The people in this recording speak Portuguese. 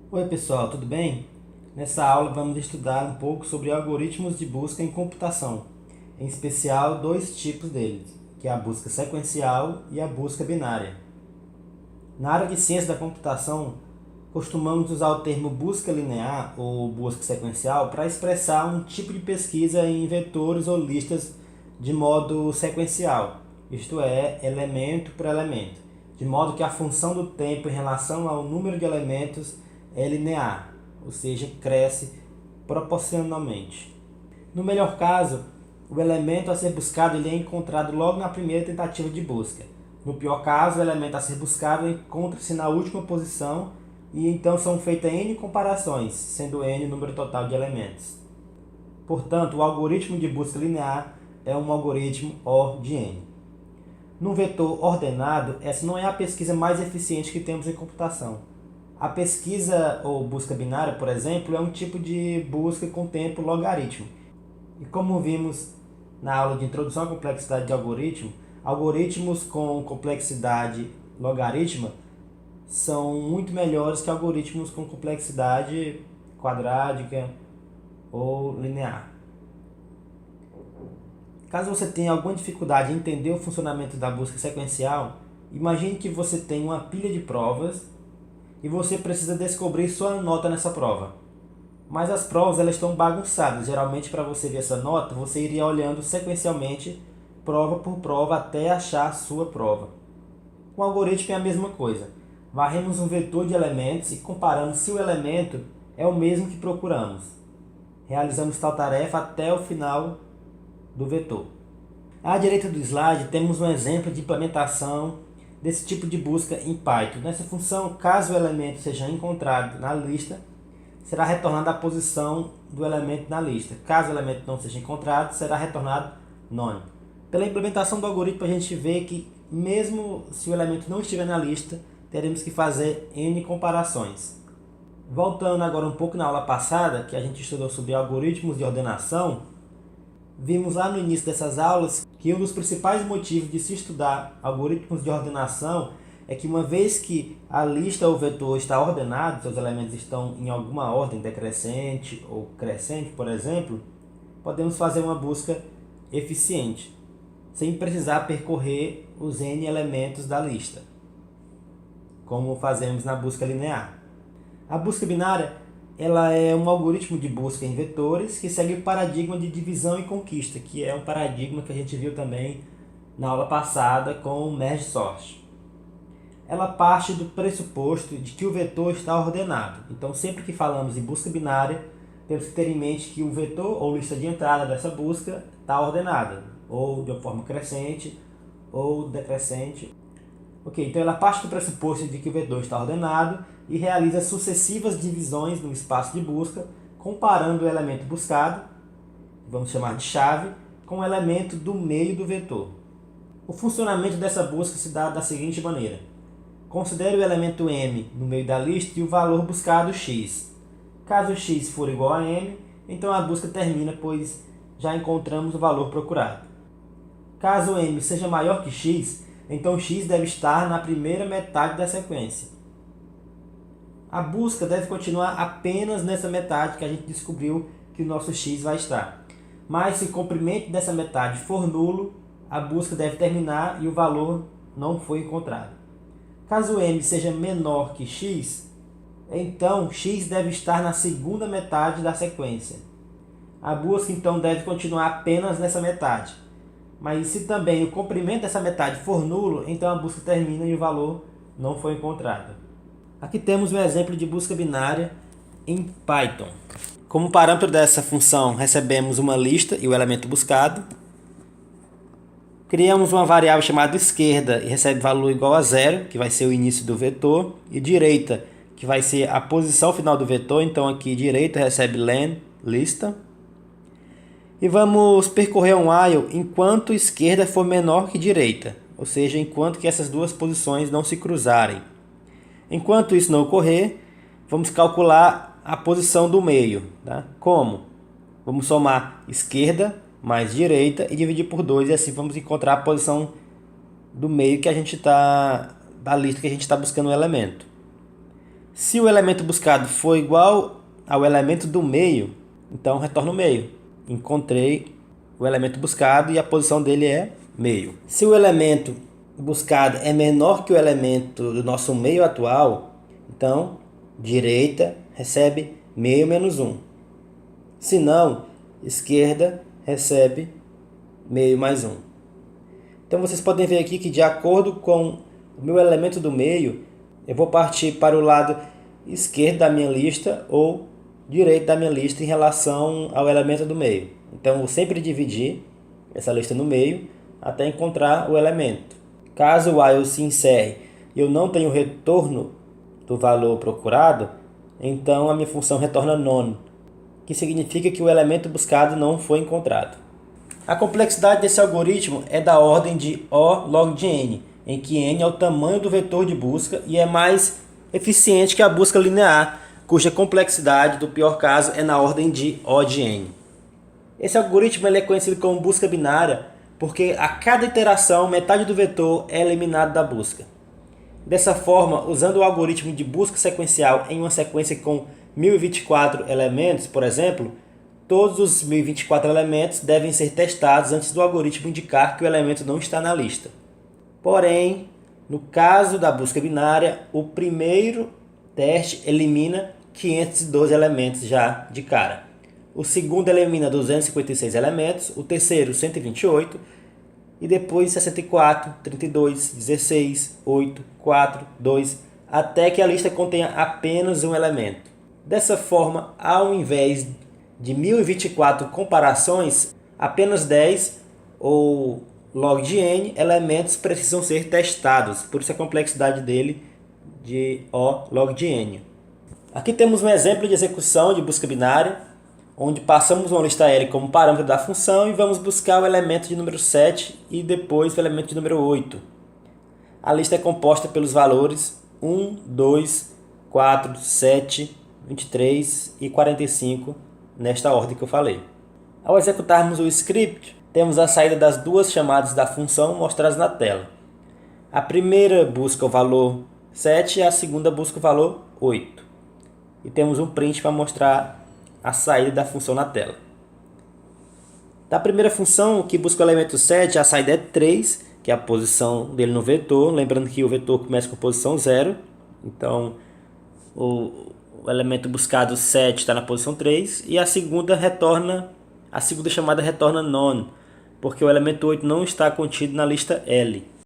Oi pessoal, tudo bem? Nessa aula vamos estudar um pouco sobre algoritmos de busca em computação, em especial dois tipos deles, que é a busca sequencial e a busca binária. Na área de ciência da computação, costumamos usar o termo busca linear ou busca sequencial para expressar um tipo de pesquisa em vetores ou listas de modo sequencial, isto é, elemento por elemento, de modo que a função do tempo em relação ao número de elementos é linear, ou seja, cresce proporcionalmente. No melhor caso, o elemento a ser buscado ele é encontrado logo na primeira tentativa de busca. No pior caso, o elemento a ser buscado encontra-se na última posição e então são feitas n comparações, sendo n o número total de elementos. Portanto, o algoritmo de busca linear é um algoritmo O de n. Num vetor ordenado, essa não é a pesquisa mais eficiente que temos em computação. A pesquisa ou busca binária, por exemplo, é um tipo de busca com tempo logaritmo. E como vimos na aula de introdução à complexidade de algoritmo, algoritmos com complexidade logarítmica são muito melhores que algoritmos com complexidade quadrática ou linear. Caso você tenha alguma dificuldade em entender o funcionamento da busca sequencial, imagine que você tem uma pilha de provas e você precisa descobrir sua nota nessa prova. Mas as provas elas estão bagunçadas. Geralmente, para você ver essa nota, você iria olhando sequencialmente, prova por prova, até achar a sua prova. Com o algoritmo é a mesma coisa. Varremos um vetor de elementos e comparamos se o elemento é o mesmo que procuramos. Realizamos tal tarefa até o final do vetor. À direita do slide temos um exemplo de implementação desse tipo de busca em Python. Nessa função, caso o elemento seja encontrado na lista, será retornada a posição do elemento na lista. Caso o elemento não seja encontrado, será retornado none. Pela implementação do algoritmo, a gente vê que mesmo se o elemento não estiver na lista, teremos que fazer n comparações. Voltando agora um pouco na aula passada, que a gente estudou sobre algoritmos de ordenação, vimos lá no início dessas aulas que um dos principais motivos de se estudar algoritmos de ordenação é que uma vez que a lista ou vetor está ordenado, seus elementos estão em alguma ordem decrescente ou crescente, por exemplo, podemos fazer uma busca eficiente, sem precisar percorrer os n elementos da lista, como fazemos na busca linear. A busca binária ela é um algoritmo de busca em vetores que segue o paradigma de divisão e conquista, que é um paradigma que a gente viu também na aula passada com o merge sort. Ela parte do pressuposto de que o vetor está ordenado. Então, sempre que falamos em busca binária, temos que ter em mente que o vetor ou lista de entrada dessa busca está ordenada, ou de uma forma crescente ou decrescente. Ok, então ela parte do pressuposto de que o vetor está ordenado e realiza sucessivas divisões no espaço de busca, comparando o elemento buscado, vamos chamar de chave, com o elemento do meio do vetor. O funcionamento dessa busca se dá da seguinte maneira. Considere o elemento m no meio da lista e o valor buscado x. Caso x for igual a m, então a busca termina, pois já encontramos o valor procurado. Caso m seja maior que x, então x deve estar na primeira metade da sequência. A busca deve continuar apenas nessa metade que a gente descobriu que o nosso x vai estar. Mas se o comprimento dessa metade for nulo, a busca deve terminar e o valor não foi encontrado. Caso m seja menor que x, então x deve estar na segunda metade da sequência. A busca então deve continuar apenas nessa metade. Mas se também o comprimento dessa metade for nulo, então a busca termina e o valor não foi encontrado. Aqui temos um exemplo de busca binária em Python. Como parâmetro dessa função, recebemos uma lista e o elemento buscado. Criamos uma variável chamada esquerda e recebe valor igual a zero, que vai ser o início do vetor, e direita, que vai ser a posição final do vetor. Então aqui direita recebe len, lista. E vamos percorrer um while enquanto esquerda for menor que direita, ou seja, enquanto que essas duas posições não se cruzarem. Enquanto isso não ocorrer, vamos calcular a posição do meio. Tá? Como? Vamos somar esquerda mais direita e dividir por 2, e assim vamos encontrar a posição do meio que a gente da lista que a gente está buscando o elemento. Se o elemento buscado for igual ao elemento do meio, então retorna o meio. Encontrei o elemento buscado e a posição dele é meio. Se o elemento buscado é menor que o elemento do nosso meio atual, então direita recebe meio menos 1. Se não, esquerda recebe meio mais 1. Então vocês podem ver aqui que de acordo com o meu elemento do meio, eu vou partir para o lado esquerdo da minha lista ou direito da minha lista em relação ao elemento do meio. Então eu vou sempre dividir essa lista no meio até encontrar o elemento. Caso o while se encerre e eu não tenho retorno do valor procurado, então a minha função retorna none, que significa que o elemento buscado não foi encontrado. A complexidade desse algoritmo é da ordem de O log de n, em que n é o tamanho do vetor de busca e é mais eficiente que a busca linear, cuja complexidade, do pior caso, é na ordem de O de n. Esse algoritmo ele é conhecido como busca binária porque a cada iteração metade do vetor é eliminado da busca. Dessa forma, usando o algoritmo de busca sequencial em uma sequência com 1024 elementos, por exemplo, todos os 1024 elementos devem ser testados antes do algoritmo indicar que o elemento não está na lista. Porém, no caso da busca binária, o primeiro teste elimina 512 elementos já de cara. O segundo elimina 256 elementos, o terceiro 128 e depois 64, 32, 16, 8, 4, 2, até que a lista contenha apenas um elemento. Dessa forma, ao invés de 1024 comparações, apenas 10 ou log de n elementos precisam ser testados, por isso a complexidade dele de O log de n. Aqui temos um exemplo de execução de busca binária, onde passamos uma lista L como parâmetro da função e vamos buscar o elemento de número 7 e depois o elemento de número 8. A lista é composta pelos valores 1, 2, 4, 7, 23 e 45, nesta ordem que eu falei. Ao executarmos o script, temos a saída das duas chamadas da função mostradas na tela. A primeira busca o valor 7 e a segunda busca o valor 8. E temos um print para mostrar a saída da função na tela. Da primeira função, que busca o elemento 7, a saída é 3, que é a posição dele no vetor. Lembrando que o vetor começa com posição 0. Então, o elemento buscado 7 está na posição 3. E a segunda chamada retorna none, porque o elemento 8 não está contido na lista L.